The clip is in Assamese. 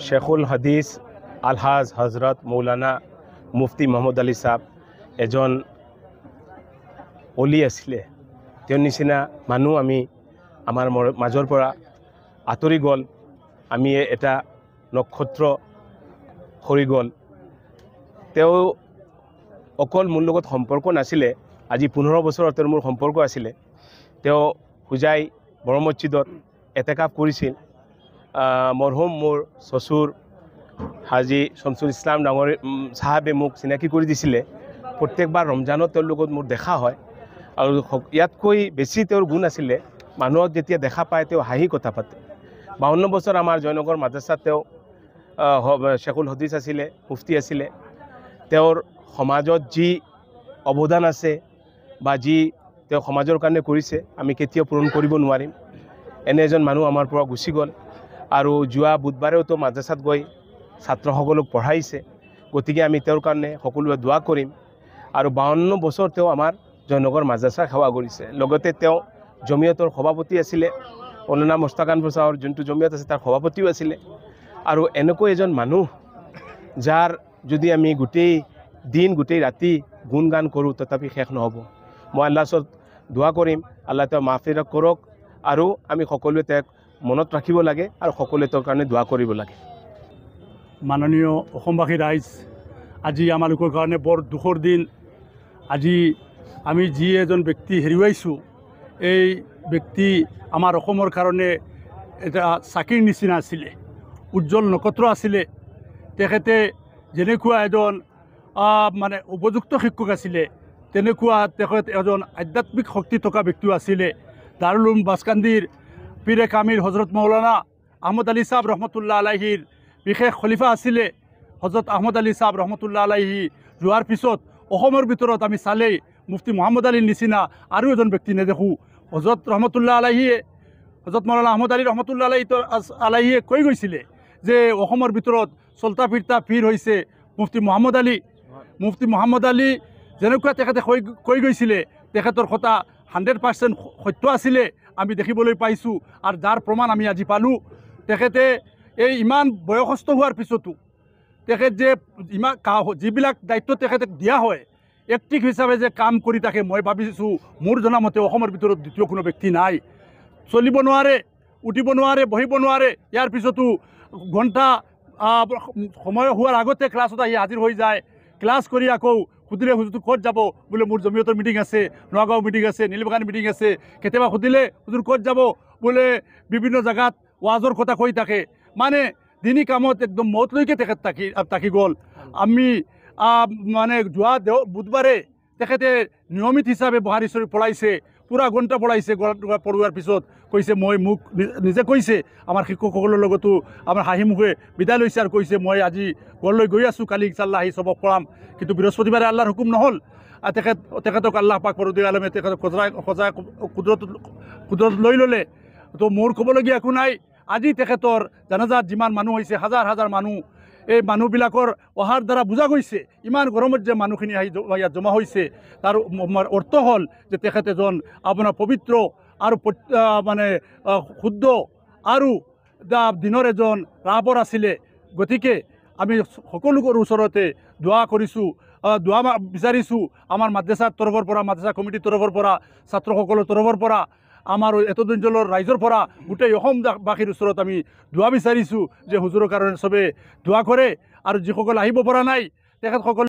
শেখুল হাদিস আলহাজ হজৰত মৌলানা মুফতি মোহাম্মদ আলী সাহ এজন অলি আছিলে। তেওঁৰ নিচিনা মানুহ আমি আমাৰ মাজৰ পৰা আঁতৰি গ'ল। আমি এটা নক্ষত্ৰ সৰি গ'ল। তেওঁ অকল মোৰ লগত সম্পৰ্ক নাছিলে, আজি 15 বছৰ তেওঁৰ মোৰ সম্পৰ্ক আছিলে। তেওঁ হোজাই বড় মছজিদত এতেকাফ কৰিছিল। মৰহুম মোৰ শ্বশুৰ হাজী শামছুল ইছলাম ডাঙৰী চাহাবে মোক চিনাকি কৰি দিছিলে। প্ৰত্যেকবাৰ ৰমজানত তেওঁৰ লগত মোৰ দেখা হয় আৰু ইয়াতকৈ বেছি তেওঁৰ গুণ আছিলে। মানুহক যেতিয়া দেখা পায় তেওঁ হাঁহি কথা পাতে। 52 বছৰ আমাৰ জয়নগৰ মাদ্ৰাছাত তেওঁ শেখুল হাদিস আছিলে, মুফতি আছিলে। তেওঁৰ সমাজত যি অৱদান আছে বা যি তেওঁ সমাজৰ কাৰণে কৰিছে আমি কেতিয়াও পূৰণ কৰিব নোৱাৰিম। এনে এজন মানুহ আমাৰ পৰা গুচি গ'ল আৰু যোৱা বুধবাৰেও তেওঁ মাদ্ৰাছাত গৈ ছাত্ৰসকলক পঢ়াইছে। গতিকে আমি তেওঁৰ কাৰণে সকলোৱে দোৱা কৰিম। আৰু 52 বছৰ তেওঁ আমাৰ জয়নগৰ মাদ্ৰাছা সেৱা কৰিছে। লগতে তেওঁ জমিয়তৰ সভাপতি আছিলে। মৌলানা মুস্তাকান প্ৰসাদৰ যোনটো জমিয়ত আছে তাৰ সভাপতিও আছিলে। আৰু এনেকৈ এজন মানুহ যাৰ যদি আমি গোটেই দিন গোটেই ৰাতি গুণগান কৰোঁ তথাপি শেষ নহ'ব। মই আল্লাহৰ ওচৰত দোৱা কৰিম আল্লাহ তেওঁ মাফিৰাত কৰক আৰু আমি সকলোৱে তেওঁক মনত ৰাখিব লাগে আৰু সকলোৱে তেওঁৰ কাৰণে দোৱা কৰিব লাগে। মাননীয় অসমবাসী ৰাইজ, আজি আমালোকৰ কাৰণে বৰ দুখৰ দিন। আজি আমি যি এজন ব্যক্তি হেৰুৱাইছোঁ, এই ব্যক্তি আমাৰ অসমৰ কাৰণে এটা চাকিৰ নিচিনা আছিলে, উজ্জ্বল নক্ষত্ৰ আছিলে। তেখেতে যেনেকুৱা এজন মানে উপযুক্ত শিক্ষক আছিলে, তেনেকুৱা তেখেত এজন আধ্যাত্মিক শক্তি থকা ব্যক্তিও আছিলে। দাৰুল উলুম বাছকান্দিৰ পীৰে কামিৰ হজৰত মৌলানা আহমদ আলী সাহেব ৰহমতুল্লাহ আলাইহিৰ বিশেষ খলিফা আছিলে। হজৰত আহমদ আলী সাহেব ৰহমতুল্লাহ আলাইহি যোৱাৰ পিছত অসমৰ ভিতৰত আমি চালেই মুফতি মোহাম্মদ আলীৰ নিচিনা আৰু এজন ব্যক্তি নেদেখোঁ। হজৰত ৰহমতুল্লাহ আলাইহিয়ে হজৰত মৌলানা আহমদ আলী ৰহমতুল্লাহ আলাইহিয়ে কৈ গৈছিলে যে অসমৰ ভিতৰত চলতা ফিৰতা পীৰ হৈছে মুফতি মোহাম্মদ আলী। মুফতি মোহাম্মদ আলী যেনেকুৱা তেখেতে কৈ গৈছিলে, তেখেতৰ কথা 100% সত্য আছিলে আমি দেখিবলৈ পাইছোঁ। আৰু যাৰ প্ৰমাণ আমি আজি পালোঁ। তেখেতে এই ইমান বয়সস্থ হোৱাৰ পিছতো তেখেত যে ইমান যিবিলাক দায়িত্ব তেখেতক দিয়া হয়, এক্টিভ হিচাপে যে কাম কৰি থাকে, মই ভাবিছোঁ মোৰ জনামতে অসমৰ ভিতৰত দ্বিতীয় কোনো ব্যক্তি নাই। চলিব নোৱাৰে, উঠিব নোৱাৰে, বহিব নোৱাৰে। ইয়াৰ পিছতো ঘণ্টা সময় হোৱাৰ আগতে ক্লাছত আহি হাজিৰ হৈ যায়। ক্লাছ কৰি আকৌ সুধিলে হুজুৰটো ক'ত যাব, বোলে মোৰ জমিয়তৰ মিটিং আছে, নগাঁও মিটিং আছে, নীলবাগান মিটিং আছে। কেতিয়াবা সুধিলে হুজুৰ ক'ত যাব, বোলে বিভিন্ন জেগাত ৱাজৰ কথা কৈ থাকে। মানে দিনী কামত একদম মতলৈকে তেখেত থাকি গ'ল। আমি মানে যোৱা বুধবাৰে তেখেতে নিয়মিত হিচাপে বহাৰী শ্বৰীফ পঢ়াইছে, পূৰা ঘণ্টা পঢ়াইছে। পঢ়োৱাৰ পিছত কৈছে, মোক নিজে কৈছে আমাৰ শিক্ষকসকলৰ লগতো আমাৰ হাঁহি মুখে বিদায় লৈছে আৰু কৈছে মই আজি ঘৰলৈ গৈ আছোঁ, কালি ইনশাল্লাহ আহি চবক পঢ়াম। কিন্তু বৃহস্পতিবাৰে আল্লাহৰ হুকুম নহ'ল। তেখেতক আল্লাহ পাক পৰৱৰ্তী আলমে তেখেতক সজাই কুদৰত লৈ ল'লে। তো মোৰ ক'বলগীয়া একো নাই। আজি তেখেতৰ জানাজাত যিমান মানুহ হৈছে, হাজাৰ হাজাৰ মানুহ, এই মানুহবিলাকৰ অহাৰ দ্বাৰা বুজা গৈছে ইমান গৰমত যে মানুহখিনি আহি ইয়াত জমা হৈছে। তাৰ অৰ্থ হ'ল যে তেখেত এজন আপোনাৰ পবিত্ৰ আৰু মানে শুদ্ধ আৰু দিনৰ এজন ৰাহবৰ আছিলে। গতিকে আমি সকলোৰে ওচৰতে দোৱা কৰিছোঁ, দোৱা বিচাৰিছোঁ। আমাৰ মাদ্ৰাছাৰ তৰফৰ পৰা, মাদ্ৰাছা কমিটিৰ তৰফৰ পৰা, ছাত্ৰসকলৰ তৰফৰ পৰা, আমাৰ এতদঞ্চলৰ ৰাইজৰ পৰা, গোটেই অসমবাসীৰ ওচৰত আমি দোৱা বিচাৰিছোঁ যে হুজুৰৰ কাৰণে চবে দোৱা কৰে আৰু যিসকল আহিব পৰা নাই তেখেতসকল